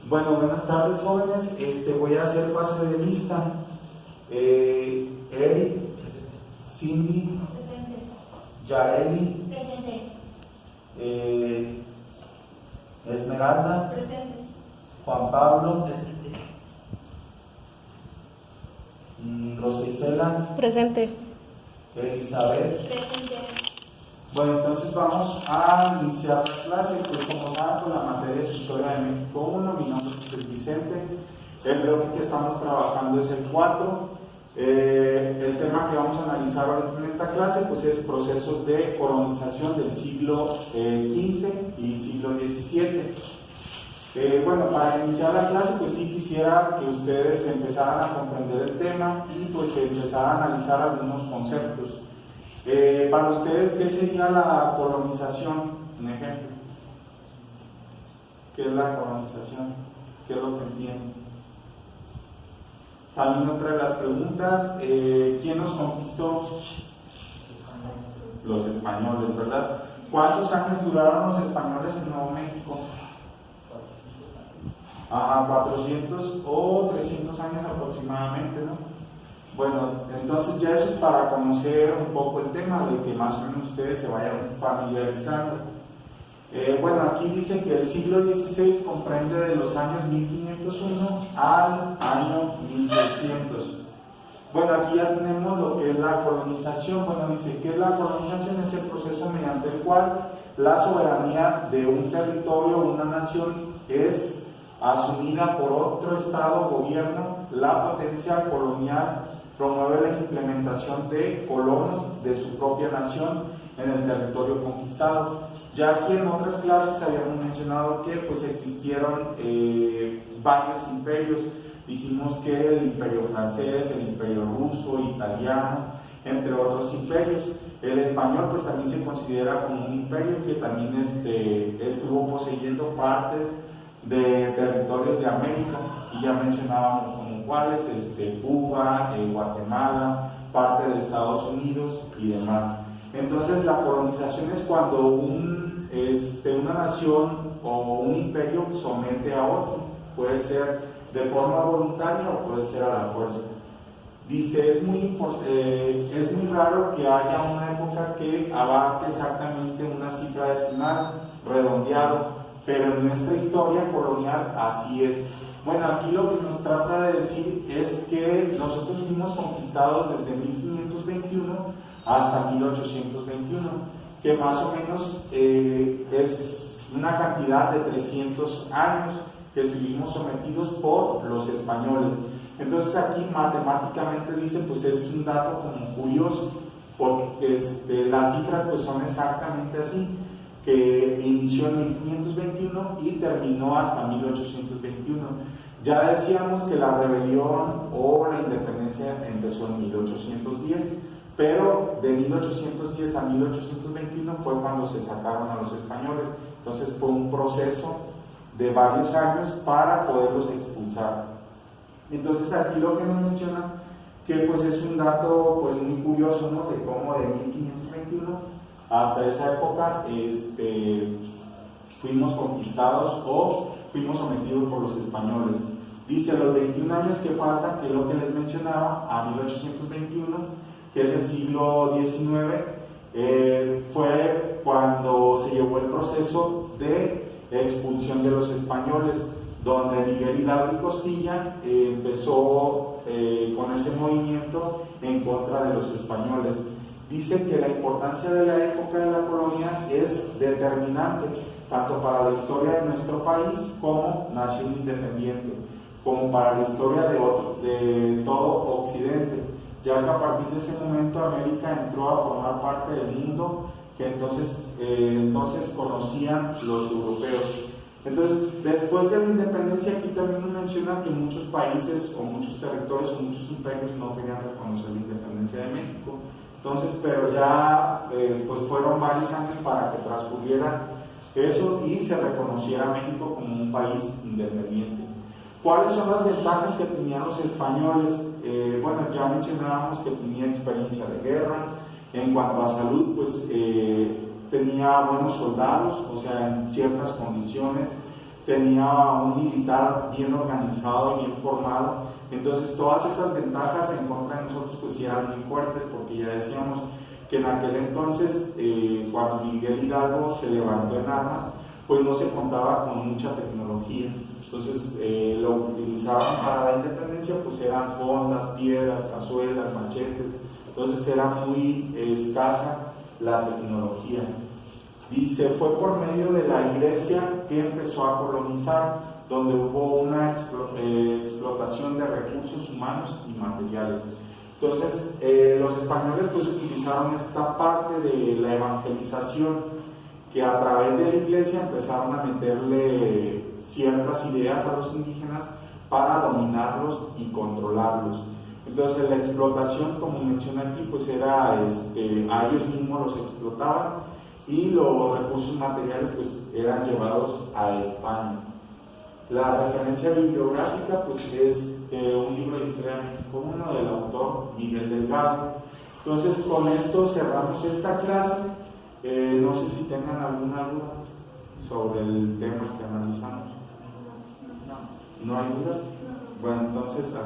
Bueno, buenas tardes jóvenes, voy a hacer pase de lista. Eric, Cindy, Presente. Yareli, Presente. Esmeralda, Presente. Juan Pablo, Presente. Rosa Isela, Presente. Elizabeth. Presente. Bueno, entonces vamos a iniciar la clase. Pues como saben, con la materia es Historia de México 1, mi nombre es Vicente. El bloque que estamos trabajando es el 4. El tema que vamos a analizar ahorita en esta clase pues es procesos de colonización del siglo XV y siglo XVII. Bueno, para iniciar la clase pues sí quisiera que ustedes empezaran a comprender el tema y pues empezaran a analizar algunos conceptos. Para ustedes, ¿qué sería la colonización? Un ejemplo. ¿Qué es la colonización? ¿Qué es lo que entienden? También otra de las preguntas, ¿quién nos conquistó? Los españoles, ¿verdad? ¿Cuántos años duraron los españoles en Nuevo México? 400 o 300 años aproximadamente, ¿no? Bueno, entonces ya eso es para conocer un poco el tema, de que más o menos ustedes se vayan familiarizando. Bueno, aquí dice que el siglo XVI comprende de los años 1501 al año 1600. Bueno, aquí ya tenemos lo que es la colonización. Bueno, dice que la colonización es el proceso mediante el cual la soberanía de un territorio o una nación es asumida por otro estado o gobierno. La potencia colonial promueve la implementación de colonos de su propia nación en el territorio conquistado. Ya aquí en otras clases habíamos mencionado que pues existieron varios imperios. Dijimos que el imperio francés, el imperio ruso, italiano, entre otros imperios. El español pues también se considera como un imperio que también estuvo poseyendo parte de territorios de América, y ya mencionábamos como cuáles, Cuba, Guatemala, parte de Estados Unidos y demás. Entonces la colonización es cuando una nación o un imperio somete a otro, puede ser de forma voluntaria o puede ser a la fuerza. Dice, es muy raro que haya una época que abarque exactamente una cifra decimal, redondeado, pero en nuestra historia colonial así es. Bueno, aquí lo que nos trata de decir es que nosotros fuimos conquistados desde 1521 hasta 1821, que más o menos es una cantidad de 300 años que estuvimos sometidos por los españoles. Entonces aquí matemáticamente dice, pues es un dato como curioso, porque las cifras pues son exactamente así, que inició en 1521 y terminó hasta 1821. Ya decíamos que la rebelión o la independencia empezó en 1810, pero de 1810 a 1821 fue cuando se sacaron a los españoles. Entonces fue un proceso de varios años para poderlos expulsar. Entonces aquí lo que nos menciona que pues es un dato pues muy curioso, ¿no? De cómo de 1521 hasta esa época fuimos conquistados o fuimos sometidos por los españoles. Dice, los 21 años que faltan, que es lo que les mencionaba, a 1821, que es el siglo XIX, fue cuando se llevó el proceso de expulsión de los españoles, donde Miguel Hidalgo y Costilla empezó con ese movimiento en contra de los españoles. Dice que la importancia de la época de la colonia es determinante, tanto para la historia de nuestro país como nación independiente, como para la historia de todo Occidente, ya que a partir de ese momento América entró a formar parte del mundo que entonces conocían los europeos. Entonces, después de la independencia, aquí también nos menciona que muchos países o muchos territorios o muchos imperios no querían reconocer la independencia de México. Entonces, pero ya pues fueron varios años para que transcurriera eso y se reconociera México como un país independiente. ¿Cuáles son las ventajas que tenían los españoles? Bueno, ya mencionábamos que tenía experiencia de guerra. En cuanto a salud, pues tenía buenos soldados, o sea, en ciertas condiciones. tenía un militar bien organizado y bien formado. Entonces todas esas ventajas en contra de nosotros pues sí eran muy fuertes, porque ya decíamos que en aquel entonces, cuando Miguel Hidalgo se levantó en armas, pues no se contaba con mucha tecnología. Entonces lo que utilizaban para la independencia pues eran hondas, piedras, cazuelas, machetes. Entonces era muy escasa la tecnología. Dice, fue por medio de la iglesia que empezó a colonizar, donde hubo una explotación de recursos humanos y materiales. Entonces, los españoles pues utilizaron esta parte de la evangelización, que a través de la iglesia empezaron a meterle ciertas ideas a los indígenas para dominarlos y controlarlos. Entonces, la explotación, como menciona aquí, pues era, a ellos mismos los explotaban, y los recursos materiales pues eran llevados a España. La referencia bibliográfica pues es un libro de historia de México I del autor Miguel Delgado. Entonces con esto cerramos esta clase. No sé si tengan alguna duda sobre el tema que analizamos. No hay dudas. Bueno, entonces hasta